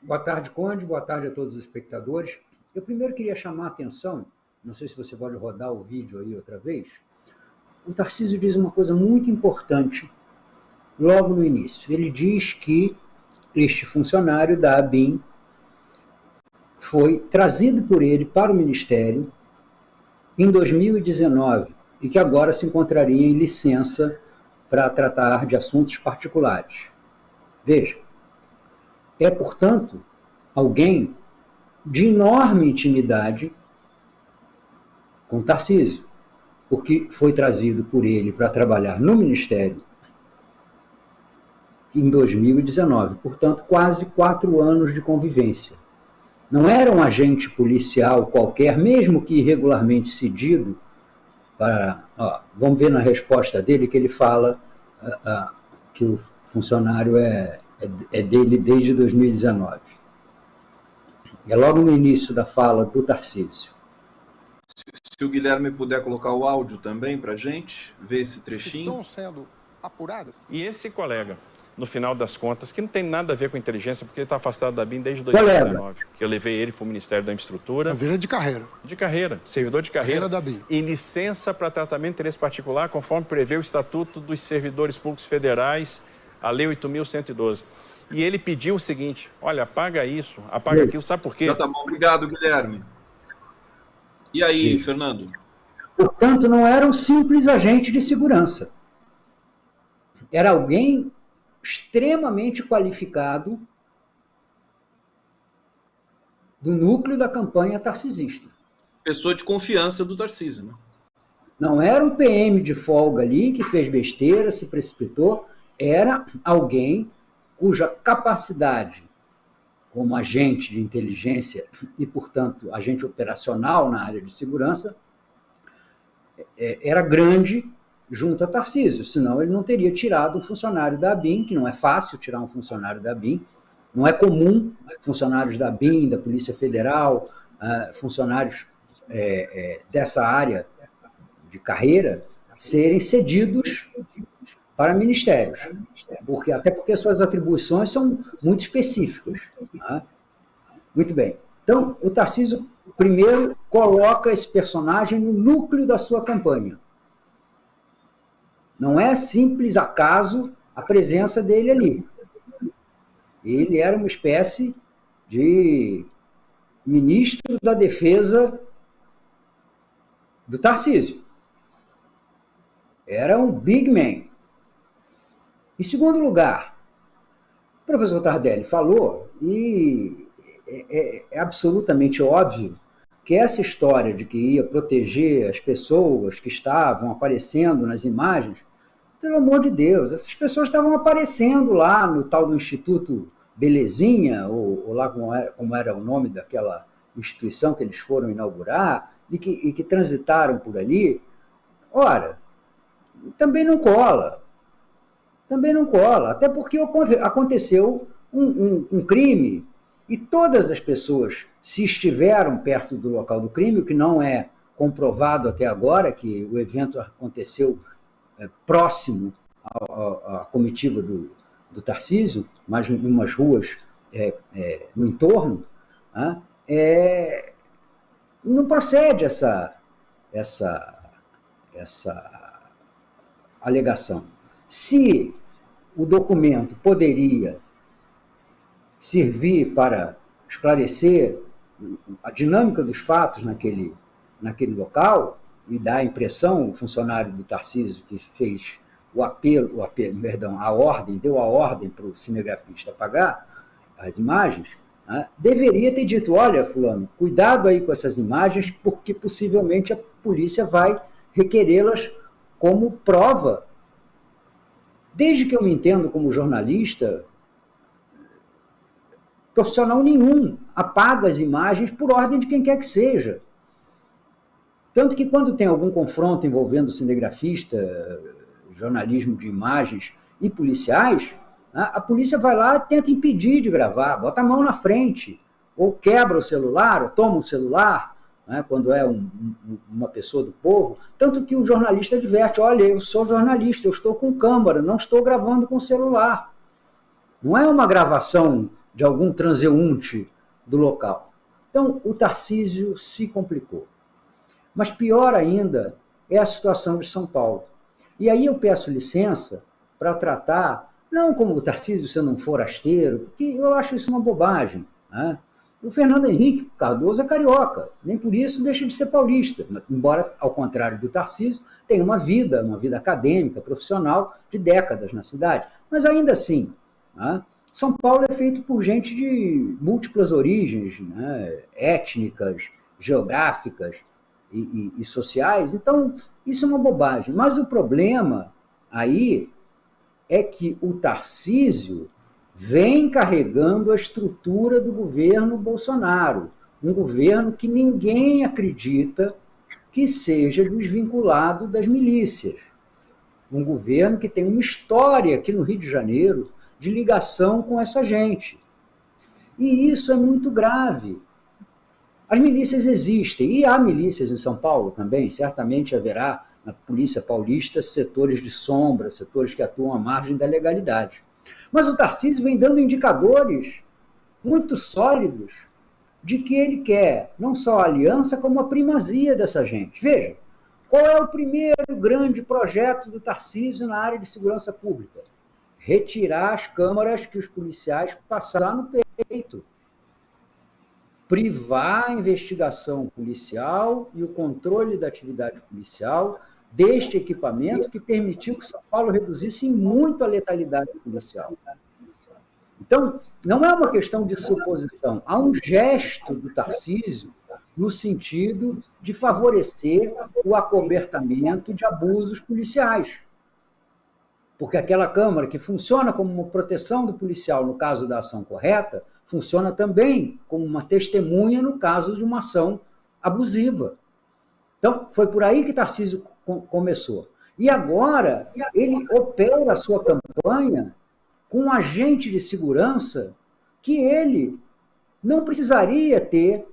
Boa tarde, Conde. Boa tarde a todos os espectadores. Eu primeiro queria chamar a atenção, não sei se você pode rodar o vídeo aí outra vez. O Tarcísio diz uma coisa muito importante logo no início. Ele diz que este funcionário da ABIN foi trazido por ele para o Ministério em 2019 e que agora se encontraria em licença para tratar de assuntos particulares. Veja, é, portanto, alguém de enorme intimidade com Tarcísio, porque foi trazido por ele para trabalhar no Ministério em 2019, portanto, quase 4 anos de convivência. Não era um agente policial qualquer, mesmo que irregularmente cedido, vamos ver na resposta dele que ele fala que o funcionário é dele desde 2019. É logo no início da fala do Tarcísio. Se o Guilherme puder colocar o áudio também para a gente, ver esse trechinho. Estão sendo apuradas. E esse colega, no final das contas, que não tem nada a ver com inteligência, porque ele está afastado da BIM desde 2019, que eu levei ele para o Ministério da Infraestrutura. Mas ele é de carreira. De carreira, servidor de carreira. Da BIM. E licença para tratamento de interesse particular, conforme prevê o Estatuto dos Servidores Públicos Federais, a Lei 8.112. E ele pediu o seguinte: olha, apaga isso, apaga aquilo, sabe por quê? Já tá bom, obrigado, Guilherme. E aí, Fernando? Portanto, não era um simples agente de segurança. Era alguém extremamente qualificado do núcleo da campanha tarcisista. Pessoa de confiança do Tarcísio, né? Não era um PM de folga ali que fez besteira, se precipitou, era alguém cuja capacidade como agente de inteligência e, portanto, agente operacional na área de segurança era grande junto a Tarcísio, senão ele não teria tirado um funcionário da ABIN, que não é fácil tirar um funcionário da ABIN, não é comum funcionários da ABIN, da Polícia Federal, funcionários dessa área de carreira serem cedidos para ministérios, até porque suas atribuições são muito específicas. Tá? Muito bem. Então, o Tarcísio, primeiro, coloca esse personagem no núcleo da sua campanha. Não é simples acaso a presença dele ali. Ele era uma espécie de ministro da Defesa do Tarcísio. Era um big man. Em segundo lugar, o professor Tardelli falou, e é absolutamente óbvio, que essa história de que ia proteger as pessoas que estavam aparecendo nas imagens, pelo amor de Deus, essas pessoas estavam aparecendo lá no tal do Instituto Belezinha, ou lá como era o nome daquela instituição que eles foram inaugurar, e que transitaram por ali. Ora, também não cola. Também não cola, até porque aconteceu um crime e todas as pessoas, se estiveram perto do local do crime, o que não é comprovado até agora, que o evento aconteceu próximo à comitiva do Tarcísio, mas em umas ruas no entorno, não procede essa alegação. Se o documento poderia servir para esclarecer a dinâmica dos fatos naquele local e dar a impressão, o funcionário do Tarcísio que fez a ordem, deu a ordem para o cinegrafista apagar as imagens, deveria ter dito: olha, fulano, cuidado aí com essas imagens, porque possivelmente a polícia vai requerê-las como prova. Desde que eu me entendo como jornalista, profissional nenhum apaga as imagens por ordem de quem quer que seja. Tanto que quando tem algum confronto envolvendo cinegrafista, jornalismo de imagens e policiais, a polícia vai lá e tenta impedir de gravar, bota a mão na frente, ou quebra o celular, ou toma o celular, quando é uma pessoa do povo, tanto que o jornalista adverte: olha, eu sou jornalista, eu estou com câmera, não estou gravando com celular. Não é uma gravação de algum transeunte do local. Então, o Tarcísio se complicou. Mas pior ainda é a situação de São Paulo. E aí eu peço licença para tratar, não como o Tarcísio sendo um forasteiro, porque eu acho isso uma bobagem, né? O Fernando Henrique Cardoso é carioca, nem por isso deixa de ser paulista, embora, ao contrário do Tarcísio, tenha uma vida acadêmica, profissional, de décadas na cidade. Mas ainda assim, né, São Paulo é feito por gente de múltiplas origens, né, étnicas, geográficas e sociais, então isso é uma bobagem. Mas o problema aí é que o Tarcísio vem carregando a estrutura do governo Bolsonaro, um governo que ninguém acredita que seja desvinculado das milícias. Um governo que tem uma história aqui no Rio de Janeiro de ligação com essa gente. E isso é muito grave. As milícias existem, e há milícias em São Paulo também, certamente haverá na Polícia Paulista setores de sombra, setores que atuam à margem da legalidade. Mas o Tarcísio vem dando indicadores muito sólidos de que ele quer não só a aliança, como a primazia dessa gente. Veja, qual é o primeiro grande projeto do Tarcísio na área de segurança pública? Retirar as câmaras que os policiais passaram no peito. Privar a investigação policial e o controle da atividade policial deste equipamento que permitiu que São Paulo reduzisse muito a letalidade policial. Então, não é uma questão de suposição, há um gesto do Tarcísio no sentido de favorecer o acobertamento de abusos policiais. Porque aquela câmara que funciona como uma proteção do policial no caso da ação correta, funciona também como uma testemunha no caso de uma ação abusiva. Então, foi por aí que Tarcísio começou. E agora, ele opera a sua campanha com um agente de segurança que ele não precisaria ter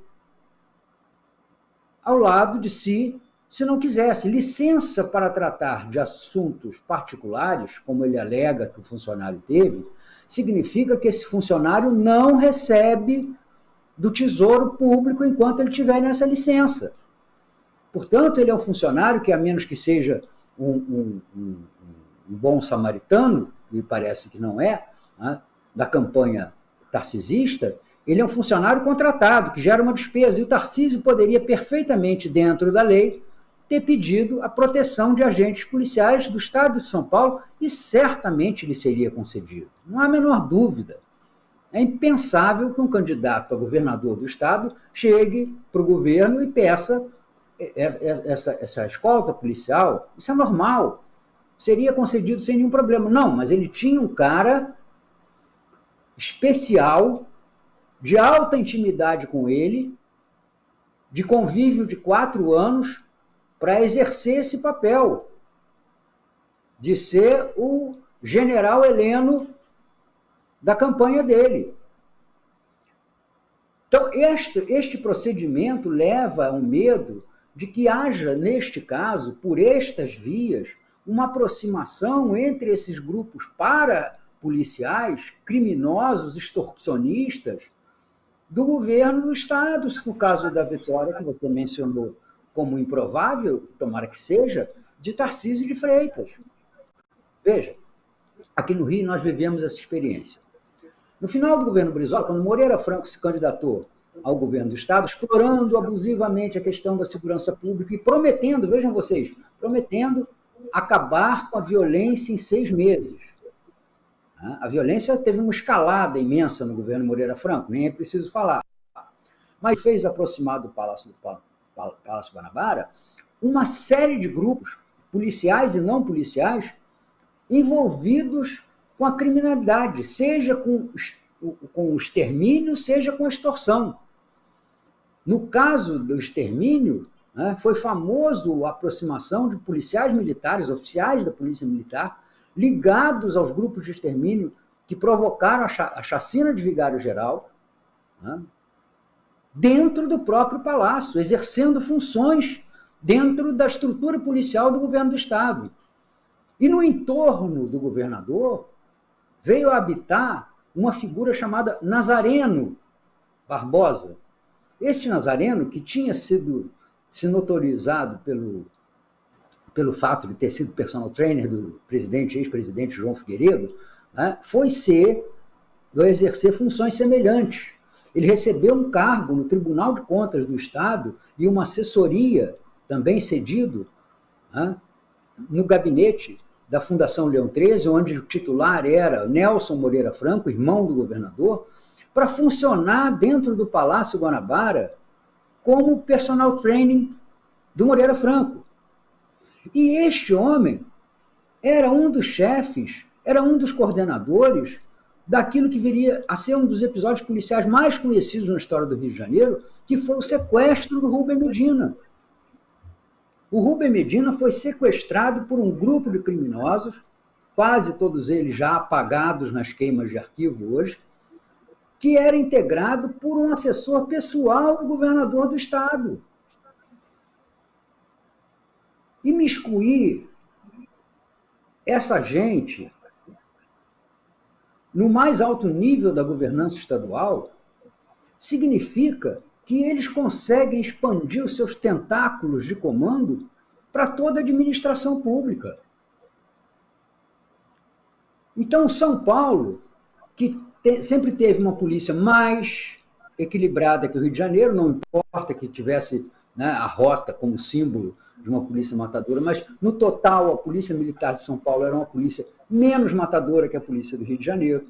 ao lado de si se não quisesse. Licença para tratar de assuntos particulares, como ele alega que o funcionário teve, significa que esse funcionário não recebe do Tesouro Público enquanto ele tiver nessa licença. Portanto, ele é um funcionário que, a menos que seja um bom samaritano, e parece que não é, né, da campanha tarcisista, ele é um funcionário contratado, que gera uma despesa. E o Tarcísio poderia perfeitamente, dentro da lei, ter pedido a proteção de agentes policiais do Estado de São Paulo e certamente lhe seria concedido. Não há a menor dúvida. É impensável que um candidato a governador do Estado chegue para o governo e peça essa escolta policial. Isso é normal. Seria concedido sem nenhum problema. Não, mas ele tinha um cara especial, de alta intimidade com ele, de convívio de 4 anos, para exercer esse papel, de ser o general Heleno da campanha dele. Então, este procedimento leva a um medo de que haja, neste caso, por estas vias, uma aproximação entre esses grupos parapoliciais, criminosos, extorsionistas, do governo do Estado, se for o caso da vitória que você mencionou como improvável, tomara que seja, de Tarcísio de Freitas. Veja, aqui no Rio nós vivemos essa experiência. No final do governo Brizola, quando Moreira Franco se candidatou ao governo do Estado, explorando abusivamente a questão da segurança pública e prometendo, vejam vocês, prometendo acabar com a violência em 6 meses. A violência teve uma escalada imensa no governo Moreira Franco, nem é preciso falar. Mas fez aproximar do Palácio Guanabara uma série de grupos, policiais e não policiais, envolvidos com a criminalidade, seja com o extermínio, seja com a extorsão. No caso do extermínio, né, foi famoso a aproximação de policiais militares, oficiais da Polícia Militar, ligados aos grupos de extermínio que provocaram a chacina de Vigário Geral, né, dentro do próprio Palácio, exercendo funções dentro da estrutura policial do governo do Estado. E no entorno do governador veio a habitar uma figura chamada Nazareno Barbosa. Este Nazareno, que tinha sido se notorizado pelo fato de ter sido personal trainer do ex-presidente João Figueiredo, né, foi exercer funções semelhantes. Ele recebeu um cargo no Tribunal de Contas do Estado e uma assessoria, também cedido, né, no gabinete da Fundação Leão XIII, onde o titular era Nelson Moreira Franco, irmão do governador, para funcionar dentro do Palácio Guanabara como personal training do Moreira Franco. E este homem era um dos chefes, era um dos coordenadores daquilo que viria a ser um dos episódios policiais mais conhecidos na história do Rio de Janeiro, que foi o sequestro do Rubem Medina. O Rubem Medina foi sequestrado por um grupo de criminosos, quase todos eles já apagados nas queimas de arquivo hoje, que era integrado por um assessor pessoal do governador do Estado. Imiscuir essa gente no mais alto nível da governança estadual significa que eles conseguem expandir os seus tentáculos de comando para toda a administração pública. Então, São Paulo, que sempre teve uma polícia mais equilibrada que o Rio de Janeiro, não importa que tivesse, né, a rota como símbolo de uma polícia matadora, mas, no total, a Polícia Militar de São Paulo era uma polícia menos matadora que a Polícia do Rio de Janeiro.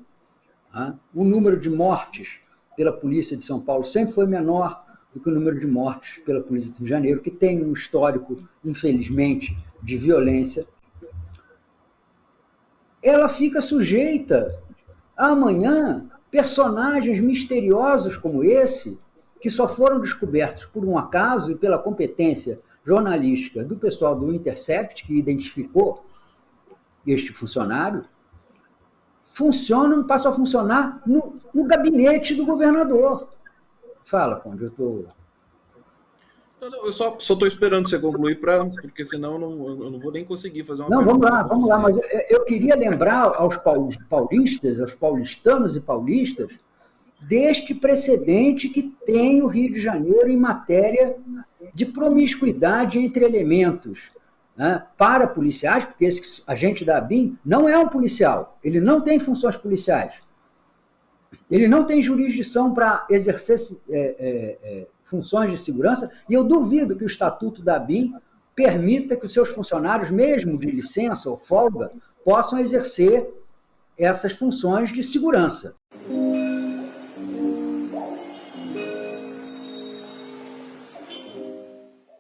Tá? O número de mortes pela Polícia de São Paulo sempre foi menor do que o número de mortes pela Polícia do Rio de Janeiro, que tem um histórico, infelizmente, de violência. Ela fica sujeita a, amanhã, personagens misteriosos como esse, que só foram descobertos por um acaso e pela competência jornalística do pessoal do Intercept, que identificou este funcionário, passam a funcionar no gabinete do governador. Fala, Conde, eu estou... Eu só estou esperando você concluir, porque senão eu não vou nem conseguir fazer uma pergunta. Vamos lá, mas eu queria lembrar aos paulistas, aos paulistanos e paulistas, deste precedente que tem o Rio de Janeiro em matéria de promiscuidade entre elementos, né, para policiais, porque esse agente da ABIN não é um policial, ele não tem funções policiais, ele não tem jurisdição para exercer funções de segurança, e eu duvido que o Estatuto da ABIN permita que os seus funcionários, mesmo de licença ou folga, possam exercer essas funções de segurança.